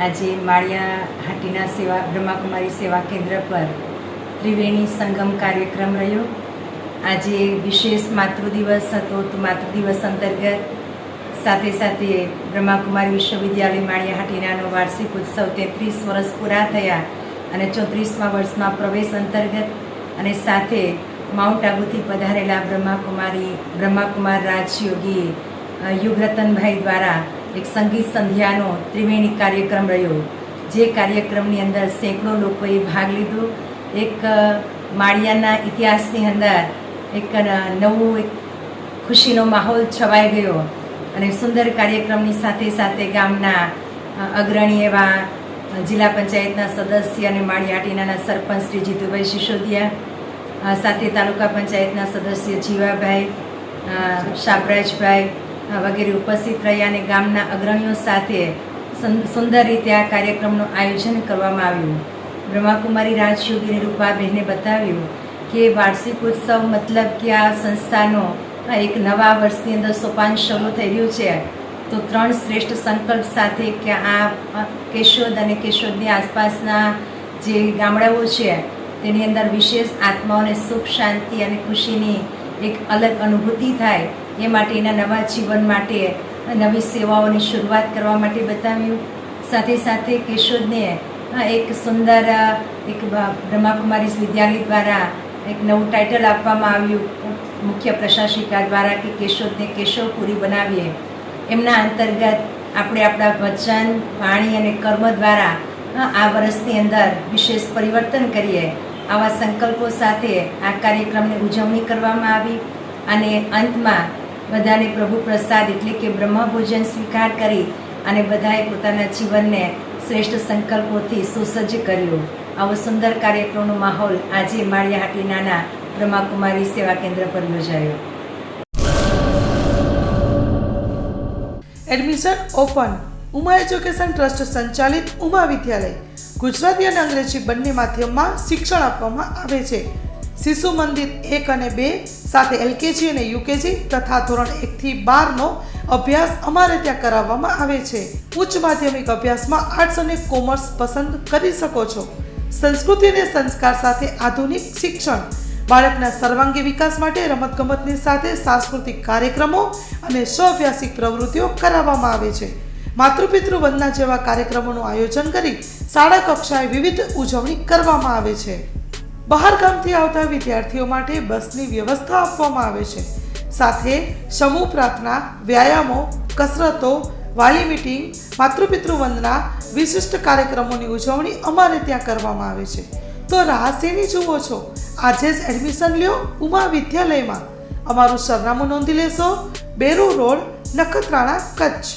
આજે માળિયાહાટીના સેવા બ્રહ્માકુમારી સેવા કેન્દ્ર પર ત્રિવેણી સંગમ કાર્યક્રમ રહ્યો। આજે વિશેષ માતૃદિવસ હતો, તો માતૃદિવસ અંતર્ગત સાથે સાથે બ્રહ્માકુમારી વિશ્વવિદ્યાલય માળિયાહાટીનાનો વાર્ષિક ઉત્સવ 33 વર્ષ પૂરા થયા અને 34મા વર્ષમાં પ્રવેશ અંતર્ગત અને સાથે માઉન્ટ આબુથી પધારેલા બ્રહ્માકુમાર રાજયોગી યુગરતનભાઈ દ્વારા એક સંગીત સંધ્યાનો ત્રિવેણી કાર્યક્રમ રહ્યો, જે કાર્યક્રમની અંદર સેંકડો લોકોએ ભાગ લીધો। એક માળિયાના ઇતિહાસની અંદર એક નવું ખુશીનો માહોલ છવાઈ ગયો અને સુંદર કાર્યક્રમની સાથે સાથે ગામના અગ્રણી એવા જિલ્લા પંચાયતના સદસ્ય અને માળિયાહાટીના સરપંચ શ્રી જીતુભાઈ સિસોદિયા, સાથે તાલુકા પંચાયતના સદસ્ય જીવાભાઈ, શાબરાજભાઈ વગેરે ઉપસ્થિત રહ્યા અને ગામના અગ્રણીઓ સાથે સુંદર રીતે આ કાર્યક્રમનું આયોજન કરવામાં આવ્યું। બ્રહ્માકુમારી રાજયોગીની રૂપાબહેને બતાવ્યું કે વાર્ષિક ઉત્સવ મતલબ કે આ સંસ્થાનો એક નવા વર્ષની અંદર સોપાન શરૂ થઈ રહ્યું છે, તો 3 શ્રેષ્ઠ સંકલ્પ સાથે કે આ કેશોદ અને કેશોદની આસપાસના જે ગામડાઓ છે તેની અંદર વિશેષ આત્માઓને સુખ, શાંતિ અને ખુશીની એક અલગ અનુભૂતિ થાય એ માટેના નવા જીવન માટે નવી સેવાઓની શરૂઆત કરવા માટે બતાવ્યું। સાથે સાથે કેશોદને એક સુંદર એક બ્રહ્માકુમારી વિદ્યાલય દ્વારા એક નવું ટાઇટલ આપવામાં આવ્યું મુખ્ય પ્રશાસિકા દ્વારા કે કેશોદને કેશવપુરી બનાવીએ। એમના અંતર્ગત આપણે આપણા વચન, વાણી અને કર્મ દ્વારા આ વર્ષની અંદર વિશેષ પરિવર્તન કરીએ, આવા સંકલ્પો સાથે આ કાર્યક્રમની ઉજવણી કરવામાં આવી અને અંતમાં બધાને પ્રભુ પ્રસાદ એટલે કે બ્રહ્મભોજન સ્વીકાર કરી અને બધાએ પોતાના જીવનને શ્રેષ્ઠ સંકલ્પોથી સુસજ્જ કર્યું। આવો સુંદર કાર્યક્રમનો માહોલ આજે માળિયાહાટીના બ્રહ્માકુમારી સેવા કેન્દ્ર પર યોજાયો। Admission open. Uma education trust સંચાલિત ઉમા વિદ્યાલય ગુજરાતી અને અંગ્રેજી બંને માધ્યમમાં શિક્ષણ આપવામાં આવે છે। શિશુ મંદિર 1 અને 2 સાથે એલકેજી અને યુકેજી તથા ધોરણ 1 થી 12નો અભ્યાસ અમારે ત્યાં કરાવવામાં આવે છે। ઉચ્ચ માધ્યમિક અભ્યાસમાં આર્ટ્સ અને કોમર્સ પસંદ કરી શકો છો। સંસ્કૃતિ અને સંસ્કાર સાથે આધુનિક શિક્ષણ, બાળકના સર્વાંગી વિકાસ માટે રમતગમતની સાથે સાંસ્કૃતિક કાર્યક્રમો અને સ્વઅભ્યાસિક પ્રવૃત્તિઓ કરાવવામાં આવે છે। માતૃપિતૃ વંદના જેવા કાર્યક્રમોનું આયોજન કરી શાળા કક્ષાએ વિવિધ ઉજવણી કરવામાં આવે છે। બહાર ગામથી આવતા વિદ્યાર્થીઓ માટે બસની વ્યવસ્થા આપવામાં આવે છે। સાથે સમૂહ પ્રાર્થના, વ્યાયામો, કસરતો, વાલી મીટિંગ, માતૃપિતૃ વંદના વિશિષ્ટ કાર્યક્રમોની ઉજવણી અમારે ત્યાં કરવામાં આવે છે। તો રાહ શેની જુઓ છો? આજે જ એડમિશન લ્યો ઉમા વિદ્યાલયમાં। અમારું સરનામું નોંધી લેશો: બેરુ રોડ, નખત્રાણા, કચ્છ।